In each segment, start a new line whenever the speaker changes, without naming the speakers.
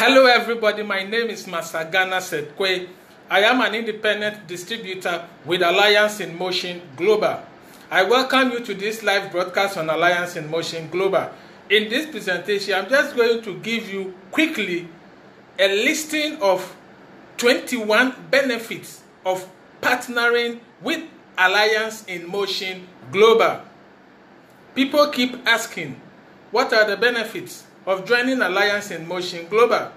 Hello everybody, my name is Masagana Sedkwe. I am an independent distributor with Alliance in Motion Global. I welcome you to this live broadcast on Alliance in Motion Global. In this presentation, I'm just going to give you quickly a listing of 21 benefits of partnering with Alliance in Motion Global. People keep asking, what are the benefits of joining Alliance in Motion Global?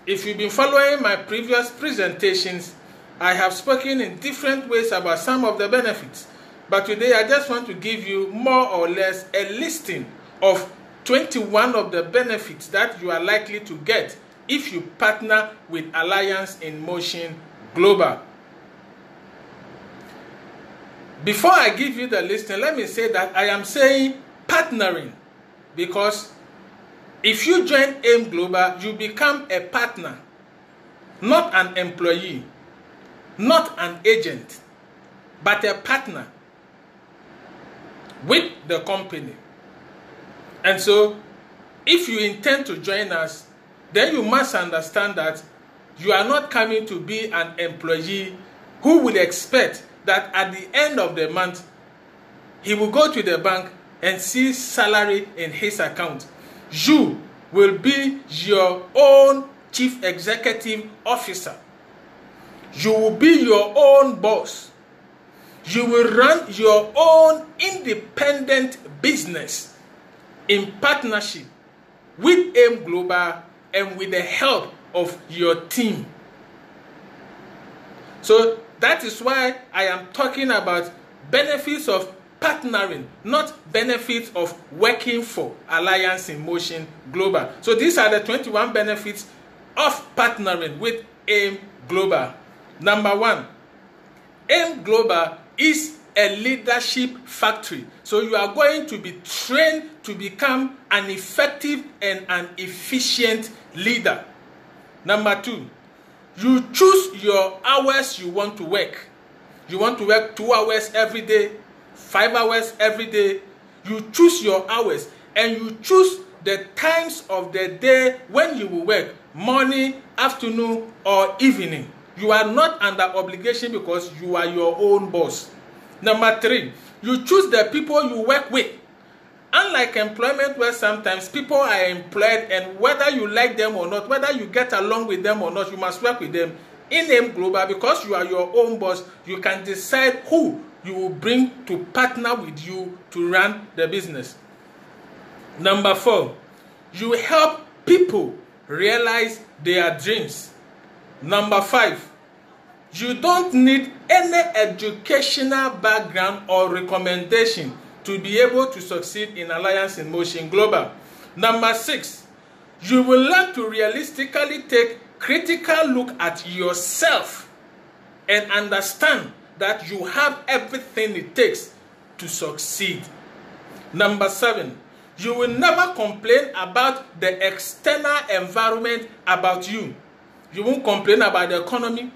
If you've been following my previous presentations, I have spoken in different ways about some of the benefits. But today I just want to give you more or less a listing of 21 of the benefits that you are likely to get if you partner with Alliance in Motion Global. Before I give you the listing, let me say that I am saying partnering because if you join AIM Global, you become a partner, not an employee, not an agent, but a partner with the company. And so, if you intend to join us, then you must understand that you are not coming to be an employee who will expect that at the end of the month, he will go to the bank and see salary in his account. You will be your own chief executive officer. You will be your own boss. You will run your own independent business in partnership with AIM Global and with the help of your team. So that is why I am talking about benefits of partnering, not benefits of working for Alliance in Motion Global. So these are the 21 benefits of partnering with AIM Global. Number one, AIM Global is a leadership factory. So you are going to be trained to become an effective and an efficient leader. Number two, you choose your hours you want to work. You want to work 2 hours every day, 5 hours every day. You choose your hours and you choose the times of the day when you will work, morning, afternoon, or evening. You are not under obligation because you are your own boss. Number three, you choose the people you work with. Unlike employment where sometimes people are employed and whether you like them or not, whether you get along with them or not, you must work with them. In AIM Global, because you are your own boss, you can decide who you will bring to partner with you to run the business. Number four, you help people realize their dreams. Number five, you don't need any educational background or recommendation to be able to succeed in Alliance in Motion Global. Number six, you will learn to realistically take critical look at yourself and understand that you have everything it takes to succeed. Number seven, you will never complain about the external environment about you. You won't complain about the economy.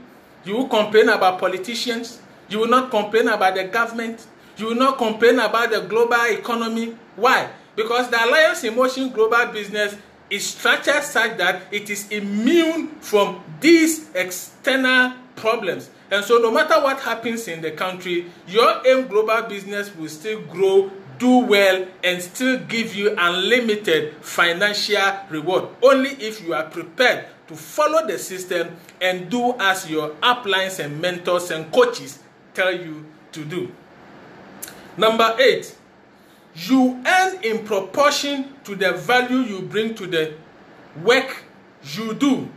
You will complain about politicians. You will not complain about the government. You will not complain about the global economy. Why? Because the Alliance in Motion Global business is structured such that it is immune from these external problems. And so no matter what happens in the country, your AIM Global business will still grow, do well, and still give you unlimited financial reward. Only if you are prepared to follow the system and do as your uplines and mentors and coaches tell you to do. Number eight, you earn in proportion to the value you bring to the work you do.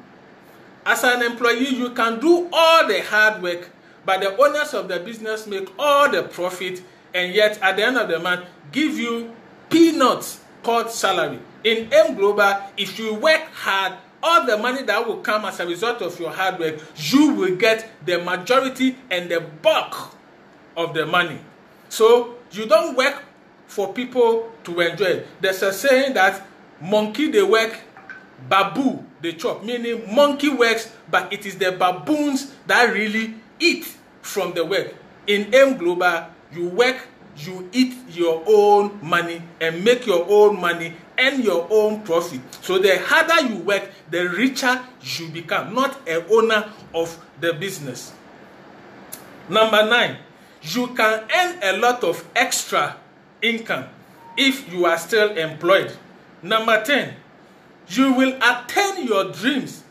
As an employee, you can do all the hard work, but the owners of the business make all the profit, and yet at the end of the month, give you peanuts called salary. In AIM Global, if you work hard, all the money that will come as a result of your hard work, you will get the majority and the bulk of the money. So you don't work for people to enjoy. There's a saying that monkey they work, baboon they chop. Meaning monkey works, but it is the baboons that really eat from the work. In AIM Global, you work, you eat your own money and make your own money earn your own profit. So the harder you work, the richer you become, not an owner of the business. Number 9, you can earn a lot of extra income if you are still employed. Number 10, you will attain your dreams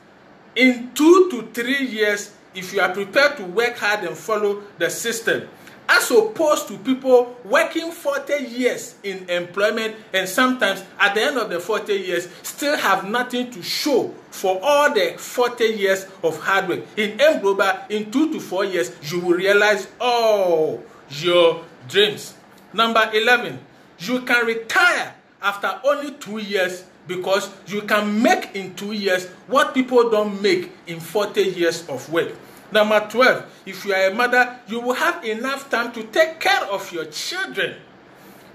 in 2 to 3 years if you are prepared to work hard and follow the system, as opposed to people working 40 years in employment and sometimes at the end of the 40 years still have nothing to show for all the 40 years of hard work. In M Global, in 2 to 4 years, you will realize all your dreams. Number 11, you can retire after only 2 years because you can make in 2 years what people don't make in 40 years of work. Number 12, if you are a mother, you will have enough time to take care of your children.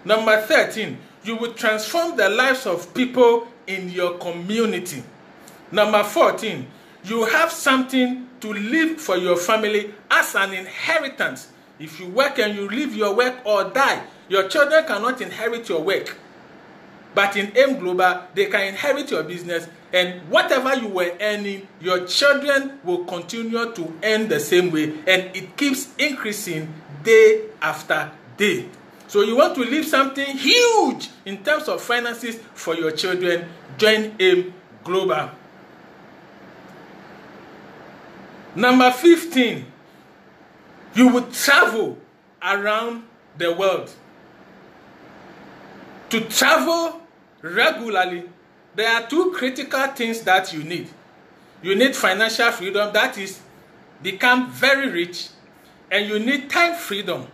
Number 13, you will transform the lives of people in your community. Number 14, you have something to leave for your family as an inheritance. If you work and you leave your work or die, your children cannot inherit your work. But in M Global, they can inherit your business, and whatever you were earning, your children will continue to earn the same way, and it keeps increasing day after day. So you want to leave something huge in terms of finances for your children, join M Global. Number 15, you will travel around the world. To travel regularly, there are 2 critical things that you need. You need financial freedom, that is, become very rich, and you need time freedom.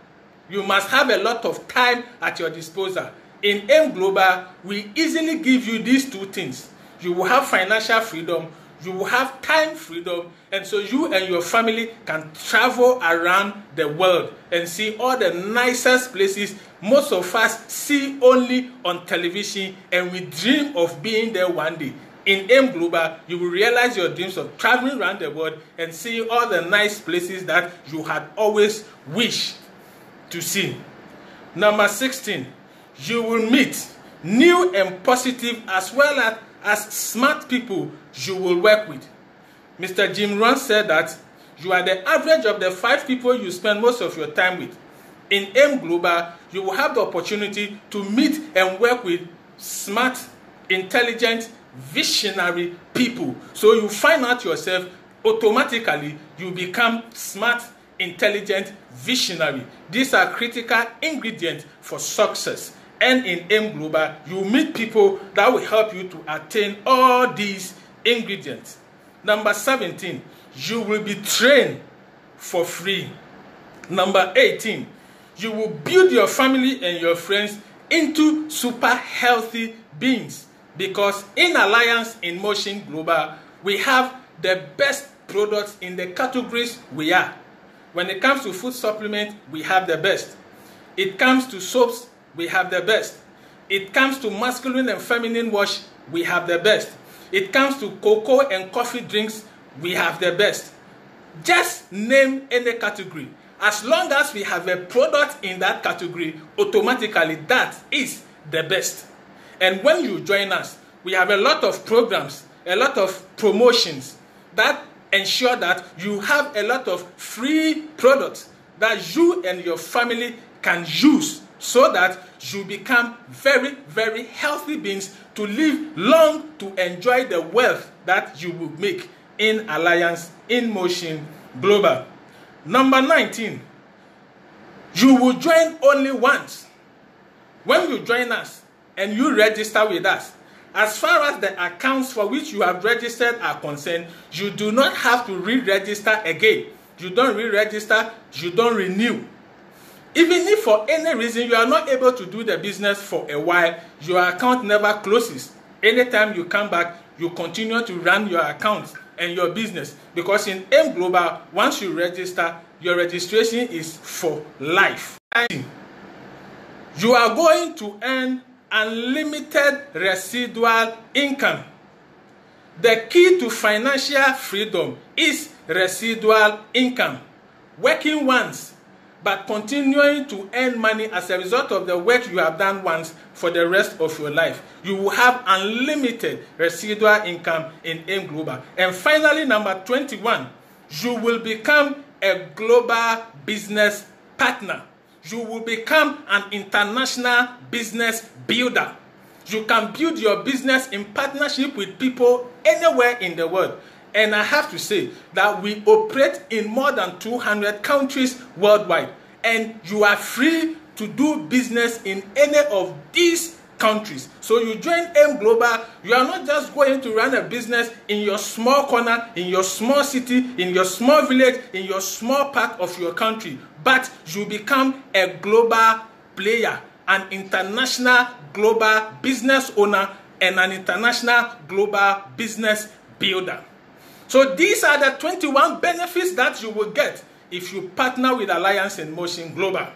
You must have a lot of time at your disposal. In M Global, we easily give you these 2 things. You will have financial freedom, you will have time freedom, and so you and your family can travel around the world and see all the nicest places most of us see only on television, and we dream of being there one day. In M Global, you will realize your dreams of traveling around the world and seeing all the nice places that you had always wished to see. Number 16, you will meet new and positive as well as smart people you will work with. Mr. Jim Rohn said that you are the average of the 5 people you spend most of your time with. In M Global, you will have the opportunity to meet and work with smart, intelligent, visionary people. So you find out yourself, automatically you become smart, intelligent, visionary. These are critical ingredients for success. And in M Global, you meet people that will help you to attain all these ingredients. Number 17, you will be trained for free. Number 18, you will build your family and your friends into super healthy beings, because in Alliance in Motion Global, we have the best products in the categories we are. When it comes to food supplement, we have the best. It comes to soaps, we have the best. It comes to masculine and feminine wash, we have the best. It comes to cocoa and coffee drinks, we have the best. Just name any category. As long as we have a product in that category, automatically that is the best. And when you join us, we have a lot of programs, a lot of promotions that ensure that you have a lot of free products that you and your family can use, so that you become very, very healthy beings to live long, to enjoy the wealth that you will make in Alliance in Motion Global. Number 19, you will join only once. When you join us and you register with us, as far as the accounts for which you have registered are concerned, you do not have to re-register again. You don't re-register, you don't renew. Even if for any reason you are not able to do the business for a while, your account never closes. Anytime you come back, you continue to run your account and your business, because in M Global, once you register, your registration is for life. You are going to earn unlimited residual income. The key to financial freedom is residual income. Working once, but continuing to earn money as a result of the work you have done once for the rest of your life. You will have unlimited residual income in AIM Global. And finally, number 21, you will become a global business partner. You will become an international business builder. You can build your business in partnership with people anywhere in the world. And I have to say that we operate in more than 200 countries worldwide. And you are free to do business in any of these countries. So you join AIM Global, you are not just going to run a business in your small corner, in your small city, in your small village, in your small part of your country, but you become a global player, an international global business owner, and an international global business builder. So these are the 21 benefits that you will get if you partner with Alliance in Motion Global.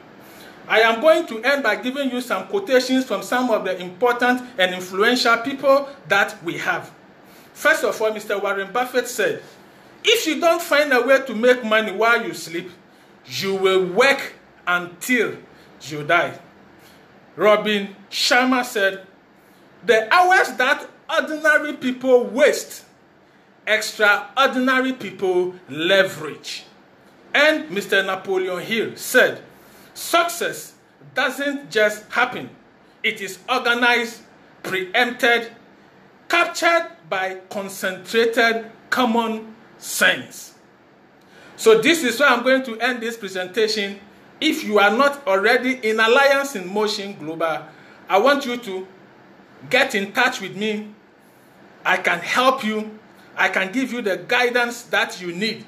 I am going to end by giving you some quotations from some of the important and influential people that we have. First of all, Mr. Warren Buffett said, if you don't find a way to make money while you sleep, you will work until you die. Robin Sharma said, the hours that ordinary people waste, extraordinary people leverage. And Mr. Napoleon Hill said, success doesn't just happen. It is organized, preempted, captured by concentrated common sense. So this is why I'm going to end this presentation. If you are not already in Alliance in Motion Global, I want you to get in touch with me. I can help you. I can give you the guidance that you need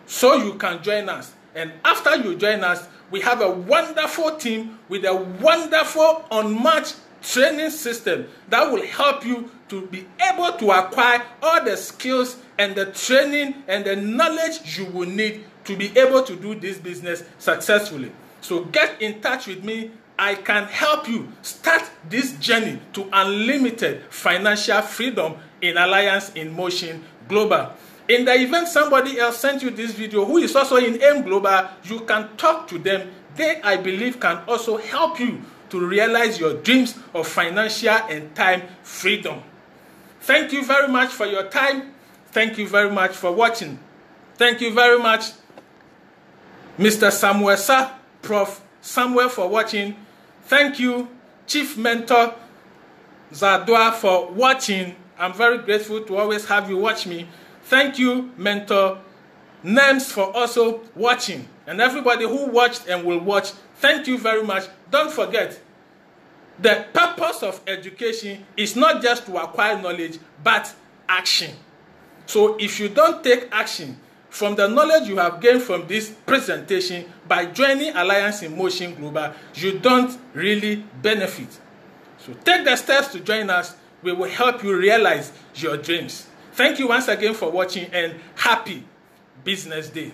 so you can join us. And after you join us, we have a wonderful team with a wonderful unmatched training system that will help you to be able to acquire all the skills and the training and the knowledge you will need to be able to do this business successfully. So get in touch with me. I can help you start this journey to unlimited financial freedom in Alliance in Motion Global. In the event somebody else sent you this video who is also in AIM Global, you can talk to them. They, I believe, can also help you to realize your dreams of financial and time freedom. Thank you very much for your time. Thank you very much for watching. Thank you very much, Mr. Samuel Sir, Prof. Samuel, for watching. Thank you, Chief Mentor Zadwa, for watching. I'm very grateful to always have you watch me. Thank you, Mentor Nems, for also watching. And everybody who watched and will watch, thank you very much. Don't forget, the purpose of education is not just to acquire knowledge, but action. So if you don't take action from the knowledge you have gained from this presentation by joining Alliance in Motion Global, you don't really benefit. So take the steps to join us. We will help you realize your dreams. Thank you once again for watching, and happy Business Day.